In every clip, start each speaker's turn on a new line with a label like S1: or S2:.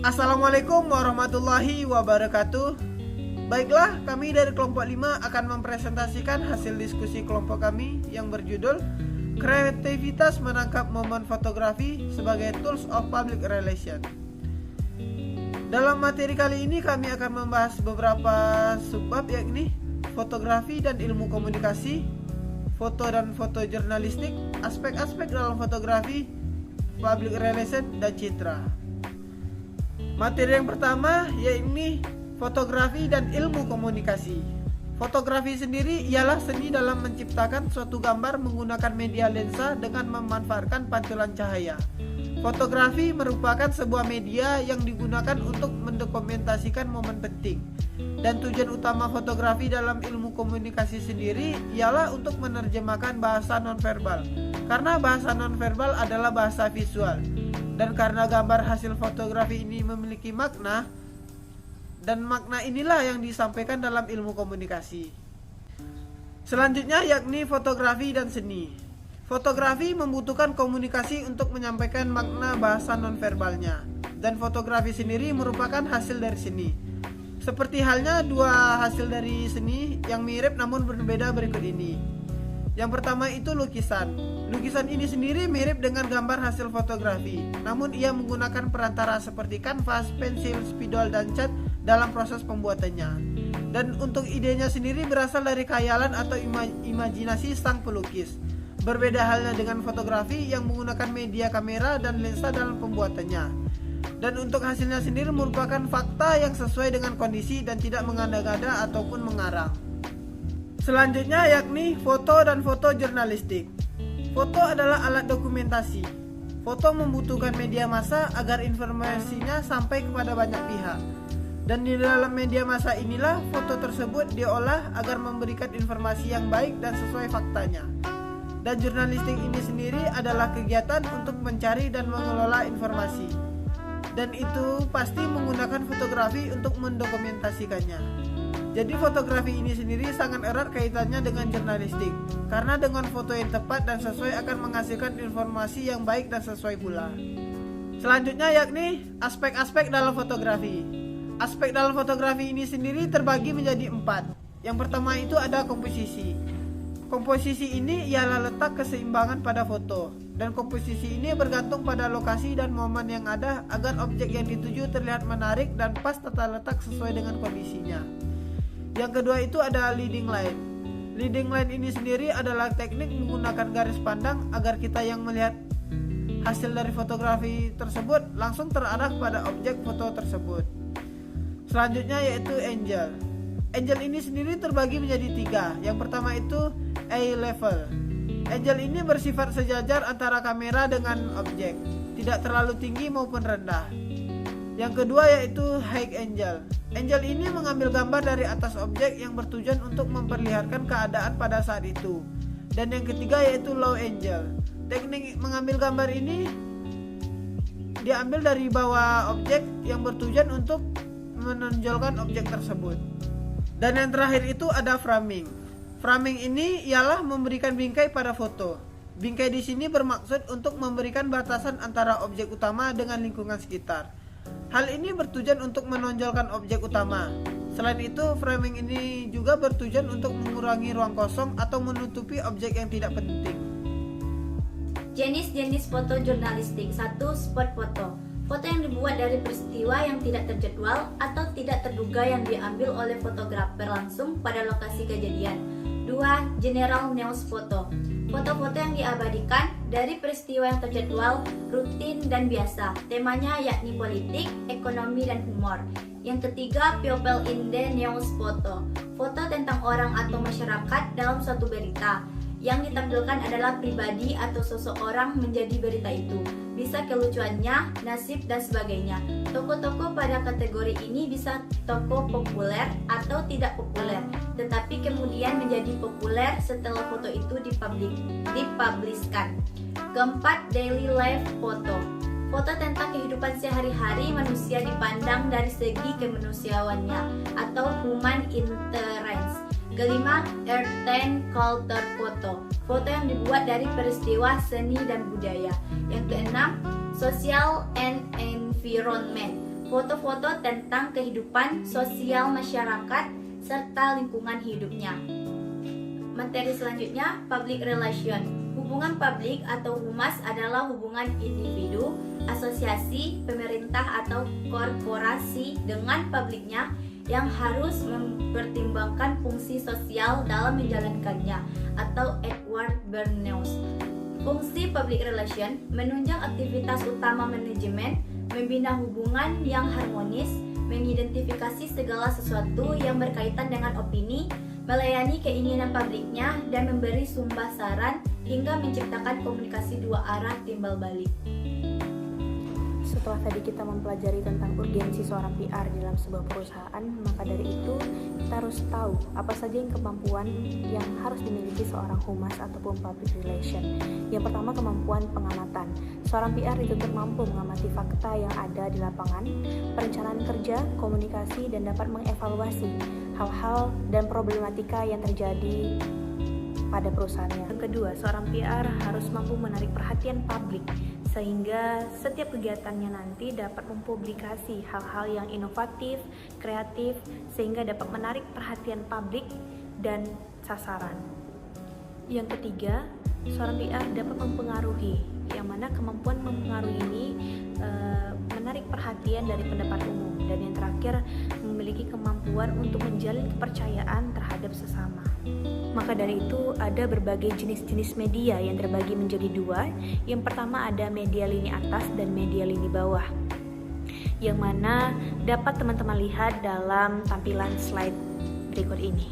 S1: Assalamualaikum warahmatullahi wabarakatuh. Baiklah, kami dari kelompok 5 akan mempresentasikan hasil diskusi kelompok kami yang berjudul Kreativitas Menangkap Momen Fotografi sebagai Tools of Public Relation. Dalam materi kali ini kami akan membahas beberapa subbab, yakni fotografi dan ilmu komunikasi, foto dan foto jurnalistik, aspek-aspek dalam fotografi, public relation, dan citra. Materi yang pertama yakni fotografi dan ilmu komunikasi. Fotografi sendiri ialah seni dalam menciptakan suatu gambar menggunakan media lensa dengan memanfaatkan pantulan cahaya. Fotografi merupakan sebuah media yang digunakan untuk mendokumentasikan momen penting. Dan tujuan utama fotografi dalam ilmu komunikasi sendiri ialah untuk menerjemahkan bahasa nonverbal. Karena bahasa nonverbal adalah bahasa visual. Dan karena gambar hasil fotografi ini memiliki makna, dan makna inilah yang disampaikan dalam ilmu komunikasi. Selanjutnya yakni fotografi dan seni. Fotografi membutuhkan komunikasi untuk menyampaikan makna bahasa nonverbalnya, dan fotografi sendiri merupakan hasil dari seni. Seperti halnya dua hasil dari seni yang mirip namun berbeda berikut ini. Yang pertama itu lukisan. Lukisan ini sendiri mirip dengan gambar hasil fotografi, namun ia menggunakan perantara seperti kanvas, pensil, spidol, dan cat dalam proses pembuatannya. Dan untuk idenya sendiri berasal dari khayalan atau imajinasi sang pelukis. Berbeda halnya dengan fotografi yang menggunakan media kamera dan lensa dalam pembuatannya. Dan untuk hasilnya sendiri merupakan fakta yang sesuai dengan kondisi dan tidak mengada-ngada ataupun mengarang. Selanjutnya yakni foto dan foto jurnalistik. Foto adalah alat dokumentasi. Foto membutuhkan media massa agar informasinya sampai kepada banyak pihak. Dan di dalam media massa inilah foto tersebut diolah agar memberikan informasi yang baik dan sesuai faktanya. Dan jurnalistik ini sendiri adalah kegiatan untuk mencari dan mengelola informasi. Dan itu pasti menggunakan fotografi untuk mendokumentasikannya. Jadi fotografi ini sendiri sangat erat kaitannya dengan jurnalistik, karena dengan foto yang tepat dan sesuai akan menghasilkan informasi yang baik dan sesuai pula. Selanjutnya yakni aspek-aspek dalam fotografi. Aspek dalam fotografi ini sendiri terbagi menjadi 4. Yang pertama itu ada komposisi. Komposisi ini ialah letak keseimbangan pada foto, dan komposisi ini bergantung pada lokasi dan momen yang ada agar objek yang dituju terlihat menarik dan pas tata letak sesuai dengan kondisinya. Yang kedua itu ada leading line. Leading line ini sendiri adalah teknik menggunakan garis pandang agar kita yang melihat hasil dari fotografi tersebut langsung terarah pada objek foto tersebut. Selanjutnya yaitu angle. Angle ini sendiri terbagi menjadi 3. Yang pertama itu eye level. Angle ini bersifat sejajar antara kamera dengan objek, tidak terlalu tinggi maupun rendah. Yang kedua yaitu high angle. Angle ini mengambil gambar dari atas objek yang bertujuan untuk memperlihatkan keadaan pada saat itu. Dan yang ketiga yaitu low angle. Teknik mengambil gambar ini diambil dari bawah objek yang bertujuan untuk menonjolkan objek tersebut. Dan yang terakhir itu ada framing. Framing ini ialah memberikan bingkai pada foto. Bingkai di sini bermaksud untuk memberikan batasan antara objek utama dengan lingkungan sekitar. Hal ini bertujuan untuk menonjolkan objek utama. Selain itu, framing ini juga bertujuan untuk mengurangi ruang kosong atau menutupi objek yang tidak penting.
S2: Jenis-jenis foto jurnalistik. 1. Spot foto. Foto yang dibuat dari peristiwa yang tidak terjadwal atau tidak terduga yang diambil oleh fotografer langsung pada lokasi kejadian. 2. General news photo. Foto-foto yang diabadikan dari peristiwa yang terjadwal, rutin, dan biasa. Temanya yakni politik, ekonomi, dan humor. Yang ketiga, people in the news photo. Foto tentang orang atau masyarakat dalam suatu berita. Yang ditampilkan adalah pribadi atau seseorang menjadi berita itu. Bisa kelucuannya, nasib, dan sebagainya. Tokoh-tokoh pada kategori ini bisa tokoh populer atau tidak populer, tetapi kemudian menjadi populer setelah foto itu dipubliskan. Keempat, daily life photo. Foto tentang kehidupan sehari-hari manusia dipandang dari segi kemanusiawannya atau human interest. Kelima, earth and culture photo. Foto yang dibuat dari peristiwa seni dan budaya. Yang keenam, social and environment. foto-foto tentang kehidupan sosial masyarakat serta lingkungan hidupnya. Materi selanjutnya, public relation. Hubungan publik atau humas adalah hubungan individu, asosiasi, pemerintah atau korporasi dengan publiknya yang harus mempertimbangkan fungsi sosial dalam menjalankannya, atau Edward Bernays. Fungsi public relation menunjang aktivitas utama manajemen, membina hubungan yang harmonis, mengidentifikasi segala sesuatu yang berkaitan dengan opini, melayani keinginan publiknya, dan memberi sumber saran hingga menciptakan komunikasi dua arah timbal balik.
S3: Setelah tadi kita mempelajari tentang urgensi seorang PR dalam sebuah perusahaan, maka dari itu kita harus tahu apa saja kemampuan yang harus dimiliki seorang humas ataupun public relation. Yang pertama, kemampuan pengamatan. Seorang PR dituntut mampu mengamati fakta yang ada di lapangan, perencanaan kerja, komunikasi, dan dapat mengevaluasi hal-hal dan problematika yang terjadi pada perusahaannya. Yang kedua, seorang PR harus mampu menarik perhatian publik sehingga setiap kegiatannya nanti dapat mempublikasi hal-hal yang inovatif, kreatif, sehingga dapat menarik perhatian publik dan sasaran. Yang ketiga, seorang PR dapat mempengaruhi, yang mana kemampuan mempengaruhi ini menarik perhatian dari pendapat umum. Dan yang terakhir, memiliki kemampuan untuk menjalin kepercayaan terhadap sesama. Maka dari itu ada berbagai jenis-jenis media yang terbagi menjadi dua. Yang pertama ada media lini atas dan media lini bawah, yang mana dapat teman-teman lihat dalam tampilan slide berikut ini.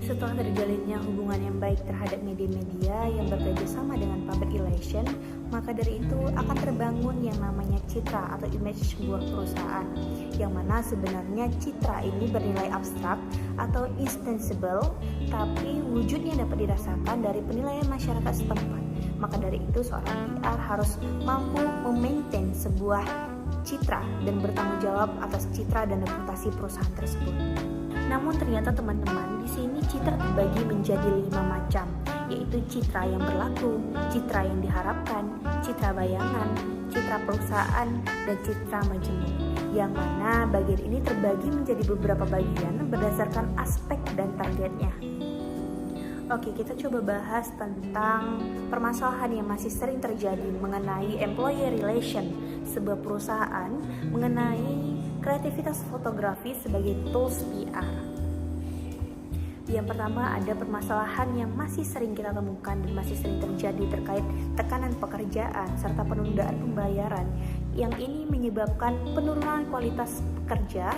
S3: Setelah terjalinnya hubungan yang baik terhadap media-media yang bekerja sama dengan public relation, maka dari itu akan terbangun yang namanya citra atau image sebuah perusahaan, yang mana sebenarnya citra ini bernilai abstrak atau instangible, tapi wujudnya dapat dirasakan dari penilaian masyarakat setempat. Maka dari itu seorang PR harus mampu memaintain sebuah citra dan bertanggung jawab atas citra dan reputasi perusahaan tersebut. Namun ternyata teman-teman, di sini citra terbagi menjadi 5 macam, yaitu citra yang berlaku, citra yang diharapkan, citra bayangan, citra perusahaan, dan citra majemuk. Yang mana bagian ini terbagi menjadi beberapa bagian berdasarkan aspek dan targetnya. Oke, kita coba bahas tentang permasalahan yang masih sering terjadi mengenai employee relation sebuah perusahaan, mengenai kreativitas fotografi sebagai tools PR. Yang pertama ada permasalahan yang masih sering kita temukan dan masih sering terjadi terkait tekanan pekerjaan serta penundaan pembayaran, yang ini menyebabkan penurunan kualitas pekerja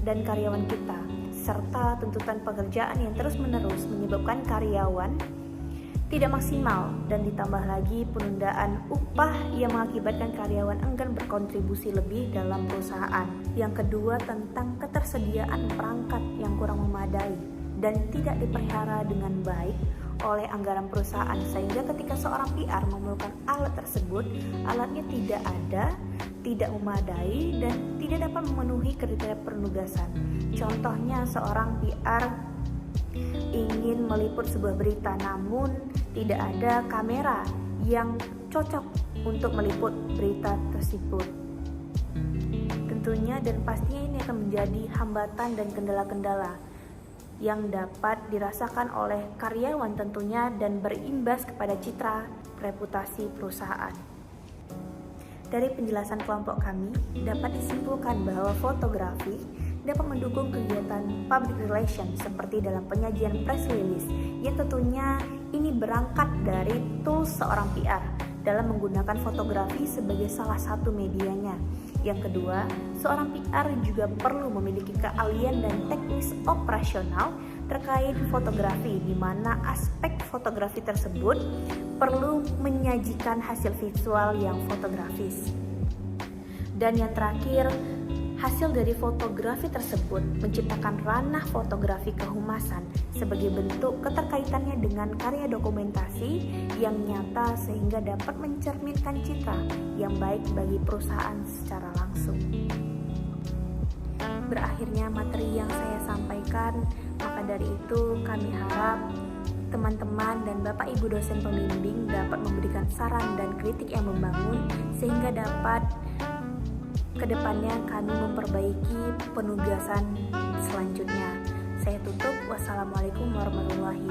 S3: dan karyawan kita, serta tuntutan pekerjaan yang terus-menerus menyebabkan karyawan tidak maksimal, dan ditambah lagi penundaan upah yang mengakibatkan karyawan enggan berkontribusi lebih dalam perusahaan. Yang kedua tentang ketersediaan perangkat yang kurang memadai dan tidak dipelihara dengan baik oleh anggaran perusahaan, sehingga ketika seorang PR memerlukan alat tersebut, alatnya tidak ada, tidak memadai, dan tidak dapat memenuhi kriteria penugasan. Contohnya seorang PR ingin meliput sebuah berita, namun tidak ada kamera yang cocok untuk meliput berita tersebut. Tentunya dan pastinya ini akan menjadi hambatan dan kendala-kendala yang dapat dirasakan oleh karyawan tentunya, dan berimbas kepada citra reputasi perusahaan. Dari penjelasan kelompok kami, dapat disimpulkan bahwa fotografi dapat mendukung kegiatan public relation seperti dalam penyajian press release, yang tentunya ini berangkat dari tools seorang PR dalam menggunakan fotografi sebagai salah satu medianya. Yang kedua, seorang PR juga perlu memiliki keahlian dan teknis operasional terkait fotografi, di mana aspek fotografi tersebut perlu menyajikan hasil visual yang fotografis. Dan yang terakhir, hasil dari fotografi tersebut menciptakan ranah fotografi kehumasan sebagai bentuk keterkaitannya dengan karya dokumentasi yang nyata, sehingga dapat mencerminkan citra yang baik bagi perusahaan secara langsung. Berakhirnya materi yang saya sampaikan, maka dari itu kami harap teman-teman dan Bapak Ibu dosen pembimbing dapat memberikan saran dan kritik yang membangun, sehingga dapat kedepannya kami memperbaiki penugasan selanjutnya. Saya tutup. Wassalamualaikum warahmatullahi